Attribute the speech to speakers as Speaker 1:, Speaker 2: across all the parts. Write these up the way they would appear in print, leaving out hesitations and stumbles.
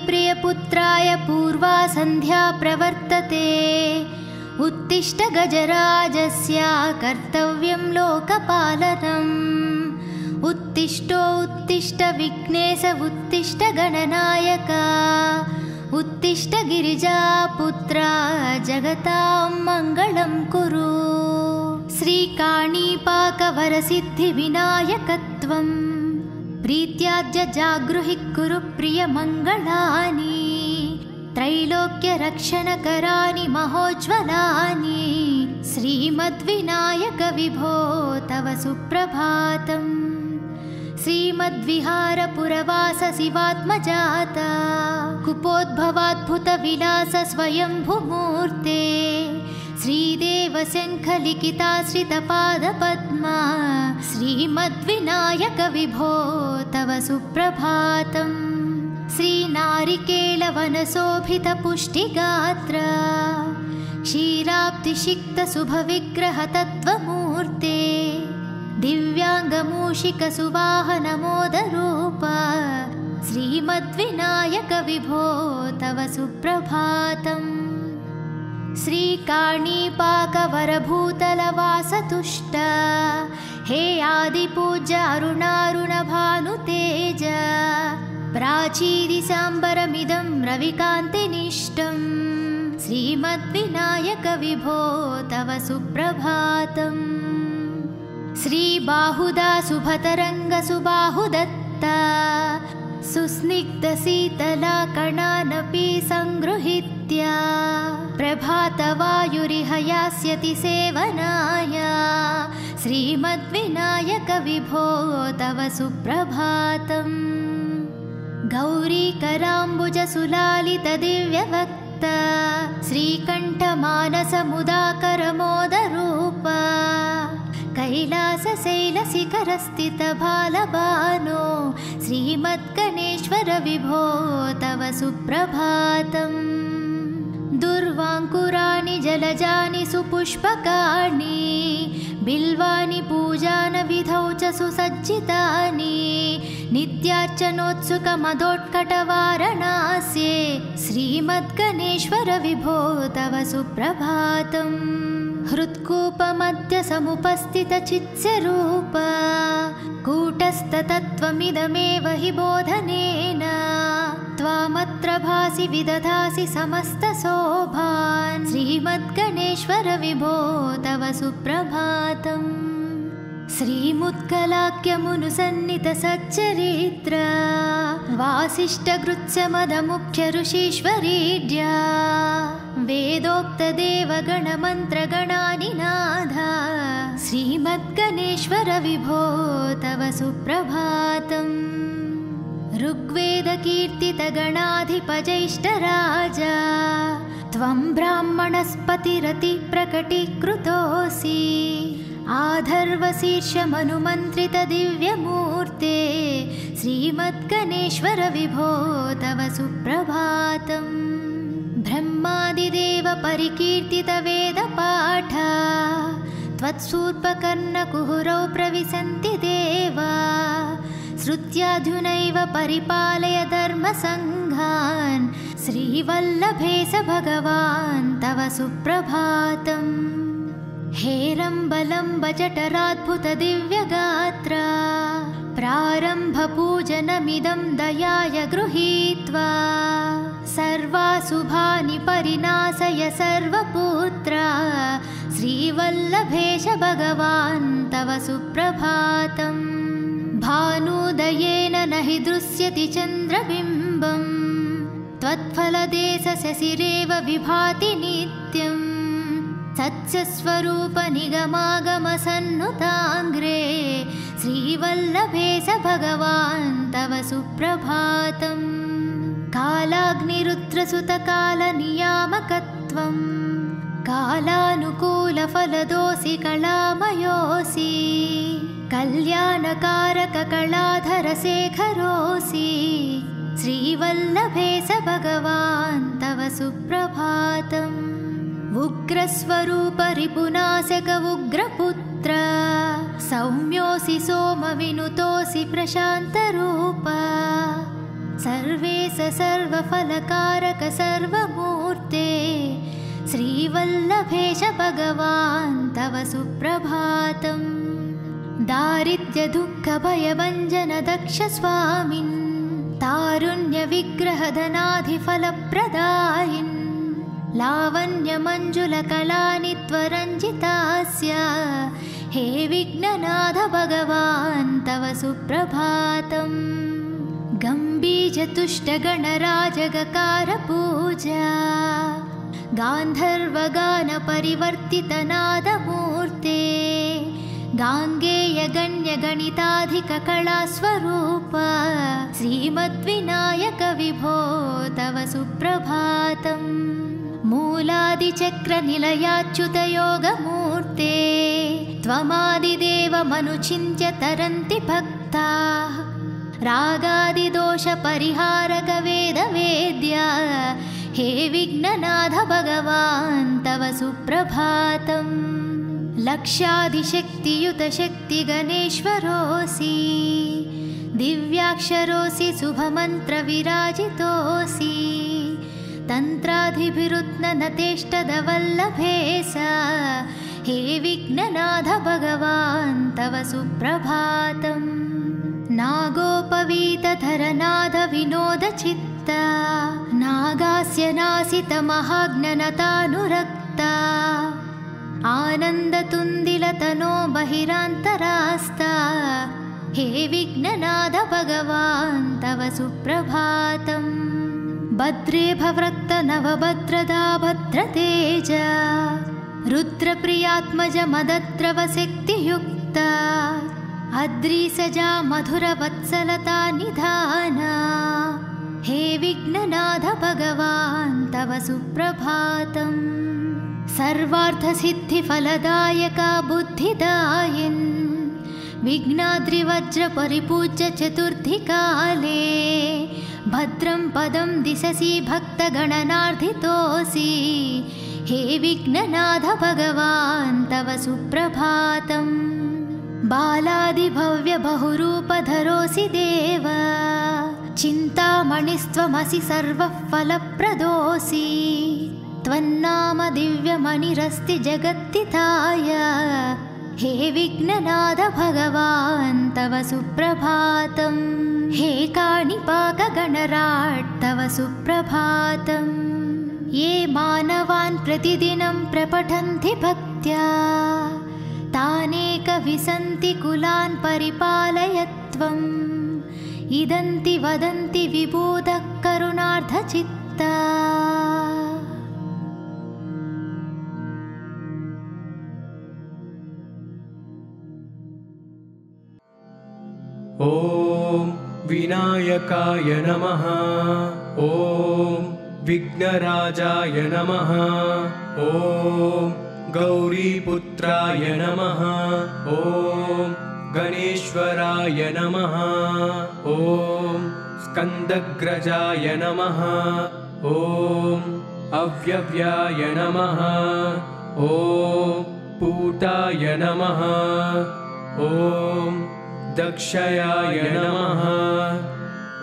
Speaker 1: प्रियपुत्राय पूर्वा संध्या प्रवर्तते उत्तिष्ठ गजराजस्य कर्तव्यं लोकपालनम् उत्तिष्ठो उत्तिष्ठ विघ्नेश उत्तिष्ठ गणनायक उत्तिष्ठ गिरिजापुत्रा जगतां मङ्गलं कुरु श्रीकाणीपाकवरसिद्धिविनायकत्वम् प्रीत्याद्य जागृहि कुरु प्रियमङ्गलानि त्रैलोक्यरक्षणकराणि महोज्ज्वलानि श्रीमद्विनायक विभो तव सुप्रभातम् श्रीमद्विहारपुरवास शिवात्मजाता कुपोद्भवाद्भुतविलास स्वयंभुमूर्ते श्रीदेवशङ्खलिखिताश्रितपादपद्मा श्रीमद्विनायक विभो तव सुप्रभातम् श्रीनारिकेलवनशोभितपुष्टिगात्र क्षीराब्धिषिक्तशुभविग्रहतत्त्वमूर्ते दिव्याङ्गमूषिकसुवाहनमोदरूप श्रीमद्विनायक विभो तव सुप्रभातम् श्रीकाणीपाकवरभूतलवासतुष्ट हे आदिपूज्य अरुणारुणभानुतेज प्राचीदिसाम्बरमिदं रविकान्तिनिष्टम् श्रीमद्विनायक विभो तव सुप्रभातम् श्रीबाहुदा शुभतरङ्गसुबाहुदत्ता सुस्निग्धशीतलाकणानपि सङ्गृहीत्य प्रभातवायुरिह यास्यति सेवनाय श्रीमद्विनायक विभो तव सुप्रभातम् गौरीकराम्बुजसुलालितदिव्यवक्त श्रीकण्ठमानसमुदाकरमोदरूप कैलासशैलशिखरस्थितबालबानो श्रीमद्गणेश्वर विभो तव सुप्रभातम्। दुर्वाङ्कुराणि जलजानि सुपुष्पकाणि बिल्वानि पूजानविधौ च सुसज्जितानि नित्यार्चनोत्सुकमदोत्कटवारणास्ये श्रीमद्गणेश्वर विभो तव सुप्रभातम्। हृत्कूपमध्य समुपस्थितचित्स्वरूप कूटस्थतत्त्वमिदमेव हि बोधनेन त्वामत्र भासि विदधासि समस्तशोभान् श्रीमद्गणेश्वर विभो तव सुप्रभातम्। श्रीमुत्कलाख्यमुनुसन्नितसच्चरित्र वासिष्ठगृत्समदमुख्य ऋषीश्वरीड्या वेदोक्तदेवगणमन्त्रगणानिनाद श्रीमद्गणेश्वर विभो तव सुप्रभातम्। ऋग्वेदकीर्तितगणाधिपजैष्ठराजा त्वं ब्राह्मणस्पतिरतिप्रकटीकृतोऽसि आधर्वशीर्षमनुमन्त्रितदिव्यमूर्ते श्रीमद्गणेश्वर विभो तव सुप्रभातम्। ब्रह्मादिदेव परिकीर्तितवेदपाठ त्वत्सूर्पकर्णकुहुरौ प्रविशन्ति देवा श्रुत्याधुनैव परिपालय धर्मसङ्घान् श्रीवल्लभेश भगवान् तव सुप्रभातम्। हेरम्बलम्ब जठराद्भुतदिव्यगात्र प्रारम्भपूजनमिदं दयाय गृहीत्वा सर्वाशुभानि परिनाशय सर्वपुत्र श्रीवल्लभेश भगवान् तव सुप्रभातम्। भानुदयेन न हि दृश्यति चन्द्रबिम्बम् त्वत्फलदेशशशिरेव विभाति नित्यम् सत्स्वरूप निगमागमसन्नुताङ्ग्रे श्रीवल्लभेश भगवान् तव सुप्रभातम्। कालाग्निरुद्रसुतकालनियामकत्वं कालानुकूलफलदोऽसि कलामयोऽसि कल्याणकारककलाधरशेखरोऽसि श्रीवल्लभेश भगवान् तव सुप्रभातम्। उग्रस्वरूप रिपुनाशक उग्रपुत्र सौम्योऽसि सोमविनुतोऽसि प्रशान्तरूप सर्वेश सर्वफलकारक सर्वमूर्ते श्रीवल्लभेश भगवान् तव सुप्रभातम्। दारिद्र्यदुःखभयभञ्जनदक्ष स्वामिन् तारुण्यविग्रहधनाधिफलप्रदायिन् लावण्यमञ्जुलकलानि त्वरञ्जितास्य हे विघ्ननाथ भगवान् तव सुप्रभातम्। गम्भीरतुष्टगणराजगकारपूजा गान्धर्वगानपरिवर्तितनादमूर्ते गाङ्गेयगण्यगणिताधिककलास्वरूप श्रीमद्विनायक विभो तव सुप्रभातम्। मूलादिचक्रनिलयाच्युतयोगमूर्ते त्वमादिदेवमनुचिन्त्य तरन्ति भक्ताः रागादिदोषपरिहारक वेदवेद्या हे विघ्ननाथ भगवान् तव सुप्रभातम्। लक्षाधिशक्तियुतशक्तिगणेश्वरोऽसि दिव्याक्षरोऽसि शुभमन्त्रविराजितोऽसि तन्त्राधिभिरुत्ननतेष्टदवल्लभेश हे विघ्ननाथ भगवान् तव सुप्रभातम्। नागोपवीतधरनाद विनोदचित्त नागास्य नासितमहाज्ञनतानुरक्ता आनन्दतुन्दिलतनो बहिरान्तरास्ता हे विघ्ननाथ भगवान् तव सुप्रभातम्। भद्रे भवृक्त नवभद्रदा भद्रतेज रुद्रप्रियात्मज मदद्रवशक्तियुक्ता अद्रिसजा मधुरवत्सलता निधाना हे विघ्ननाथ भगवान् तव सुप्रभातम् सर्वार्थसिद्धिफलदायक बुद्धिदायिन् विघ्नाद्रिवज्रपरिपूज्य चतुर्थीकाले भद्रं पदं दिशसि भक्तगणनार्धितोऽसि हे विघ्ननाथ भगवान् तव सुप्रभातम् बालादिभव्यबहुरूपधरोऽसि देव चिन्तामणिस्त्वमसि सर्वः फलप्रदोऽसि त्वन्नाम दिव्यमणिरस्ति जगत्तिताय हे विघ्ननाथ भगवान् तव सुप्रभातम् हे काणिपाकगणराट् तव सुप्रभातम् ये मानवान् प्रतिदिनं प्रपठन्ति भक्त्या तानेकविसन्ति कुलान् परिपालय त्वम् इदन्ति वदन्ति विबुधः करुणार्धचित्ता
Speaker 2: ॐ विनायकाय नमः। ॐ विघ्नराजाय नमः। ॐ गौरीपुत्राय नमः। ॐ गणेश्वराय नमः। ॐ स्कन्दग्रजाय नमः। ॐ अव्यव्याय नमः। ॐ पूताय नमः। ॐ दक्षयाय नमः।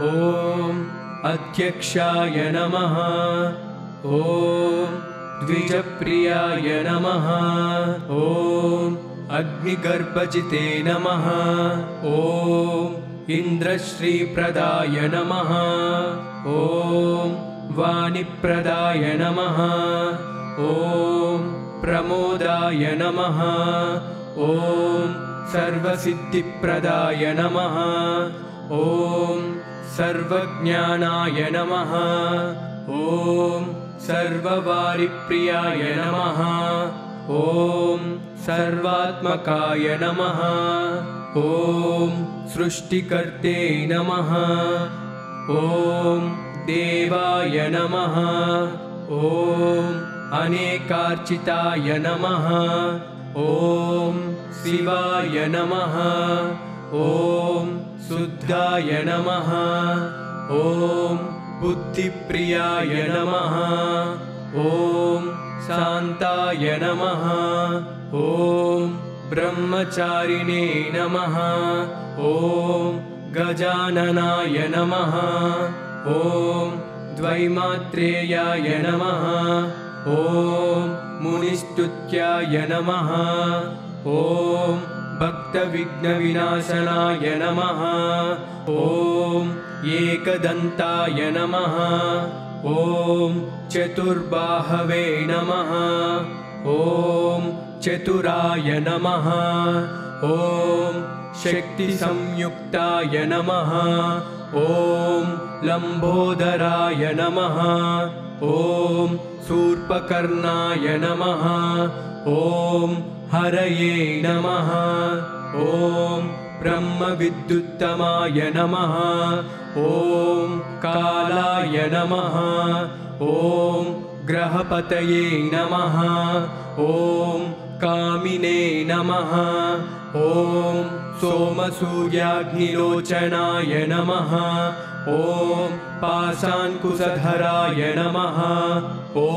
Speaker 2: ॐ अध्यक्षाय नमः। ॐ द्विजप्रियाय नमः। ॐ अग्निगर्भजिते नमः। ॐ इन्द्रश्रीप्रदाय नमः। ॐ वाणिप्रदाय नमः। ॐ प्रमोदाय नमः। ॐ सर्वसिद्धिप्रदाय नमः। ॐ सर्वज्ञानाय नमः। ॐ सर्ववारिप्रियाय नमः। ॐ सर्वात्मकाय नमः। ॐ सृष्टिकर्ते नमः। ॐ देवाय नमः। ॐ अनेकार्चिताय नमः। ॐ शिवाय नमः। ॐ शुद्धाय नमः। ॐ बुद्धिप्रियाय नमः। ॐ शान्ताय नमः। ॐ ब्रह्मचारिणे नमः। ॐ गजाननाय नमः। ॐ द्वैमात्रेयाय नमः। ॐ मुनिस्तुत्याय नमः। ॐ भक्तविघ्नविनाशनाय नमः। ॐ एकदन्ताय नमः। ॐ चतुर्बाहवे नमः। ॐ चतुराय नमः। ॐ शक्तिसंयुक्ताय नमः। ॐ लम्बोदराय नमः। ॐ शूर्पकर्णाय नमः। ॐ हरये नमः। ॐ ब्रह्मविद्युत्तमाय नमः। ॐ कालाय नमः। ॐ ग्रहपतये नमः। ॐ कामिने नमः। ॐ सोमसूर्याग्निलोचनाय नमः। ॐ पाशाङ्कुशधराय नमः। ॐ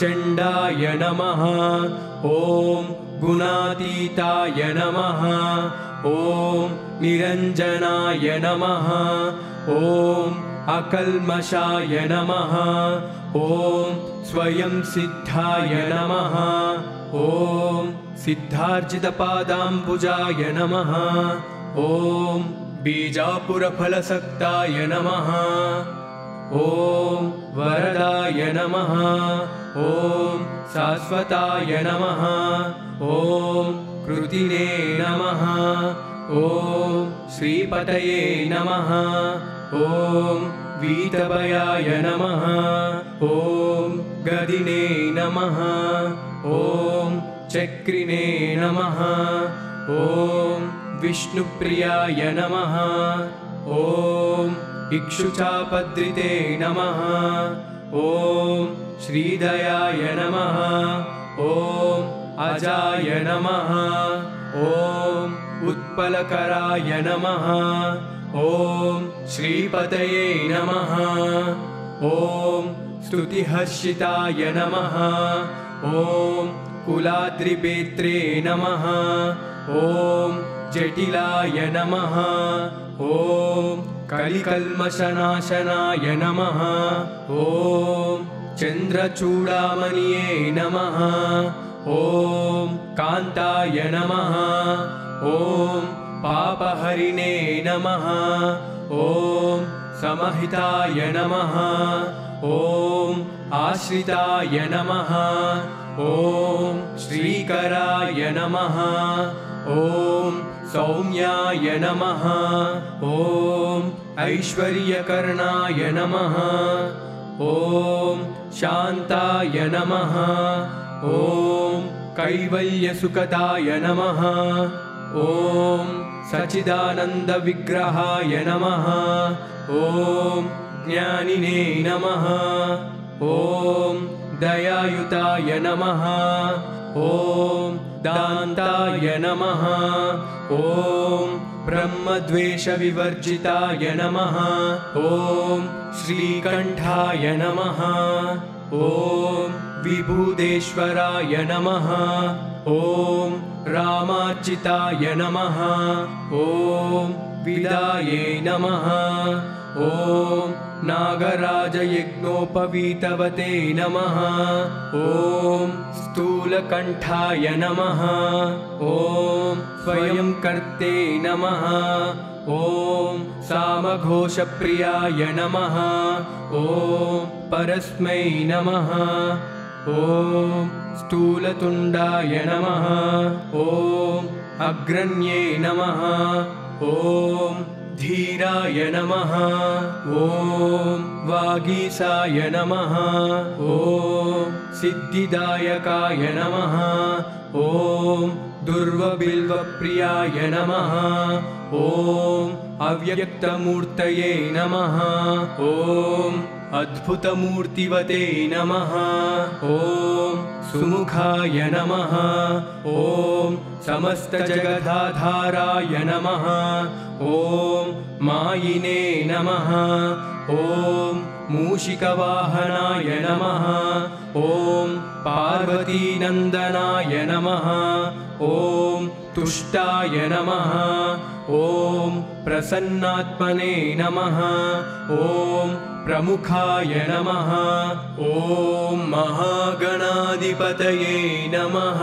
Speaker 2: चण्डाय नमः। ॐ गुणातीताय नमः। ॐ निरञ्जनाय नमः। ॐ अकल्मषाय नमः। ॐ स्वयं सिद्धाय नमः। ॐ सिद्धार्जितपादाम्बुजाय नमः। ॐ बीजापुरफलसक्ताय नमः। ॐ वरदाय नमः। ॐ शाश्वताय नमः। ॐ कृतिने नमः। ॐ श्रीपतये नमः। ॐ वीतभयाय नमः। ॐ गदिने नमः। ॐ चक्रिणे नमः। ॐ विष्णुप्रियाय नमः। ॐ इक्षुचापद्रिते नमः। ॐ श्रीदयाय नमः। ॐ अजाय नमः। ॐ उत्पलकराय नमः। ॐ श्रीपतये नमः। ॐ स्तुतिहर्षिताय नमः। ॐ कुलाद्रिपेत्रे नमः। ॐ जटिलाय नमः। ॐ कलिकल्मषनाशनाय नमः। ॐ चन्द्रचूडामणिये नमः। ॐ कान्ताय नमः। ॐ पापहरिणे नमः। ॐ समहिताय नमः। ॐ आश्रिताय नमः। ॐ श्रीकराय नमः। ॐ सौम्याय नमः। ॐ ऐश्वर्यकर्णाय नमः। ॐ शान्ताय नमः। ॐ कैवल्यसुखदाय नमः। ॐ सच्चिदानन्दविग्रहाय नमः। ॐ ज्ञानिने नमः। ॐ दयायुताय नमः। ॐ दान्ताय नमः। ॐ ब्रह्मद्वेषविवर्जिताय नमः। ॐ श्रीकण्ठाय नमः। ॐ विभूदेश्वराय नमः। ॐ रामार्चिताय नमः। ॐ विदाये नमः। ॐ नागराजयज्ञोपवीतवते नमः। ॐ स्थूलकण्ठाय नमः। ॐ स्वयंकर्ते नमः। ॐ सामघोषप्रियाय नमः। ॐ परस्मै नमः। ॐ स्थूलतुण्डाय नमः। ॐ अग्रण्ये नमः। ॐ धीराय नमः। ॐ वागीसाय नमः। ॐ सिद्धिदायकाय नमः। ॐ दुर्वबिल्वप्रियाय नमः। ॐ अव्यक्तमूर्तये नमः। ॐ अद्भुतमूर्तिवते नमः। ॐ सुमुखाय नमः। ॐ समस्तजगदाधाराय नमः। ॐ मायिने नमः। ॐ मूषिकवाहनाय नमः। ॐ पार्वतीनन्दनाय नमः। ॐ तुष्टाय नमः। ॐ प्रसन्नात्मने नमः। ॐ प्रमुखाय नमः। ॐ महागणाधिपतये नमः।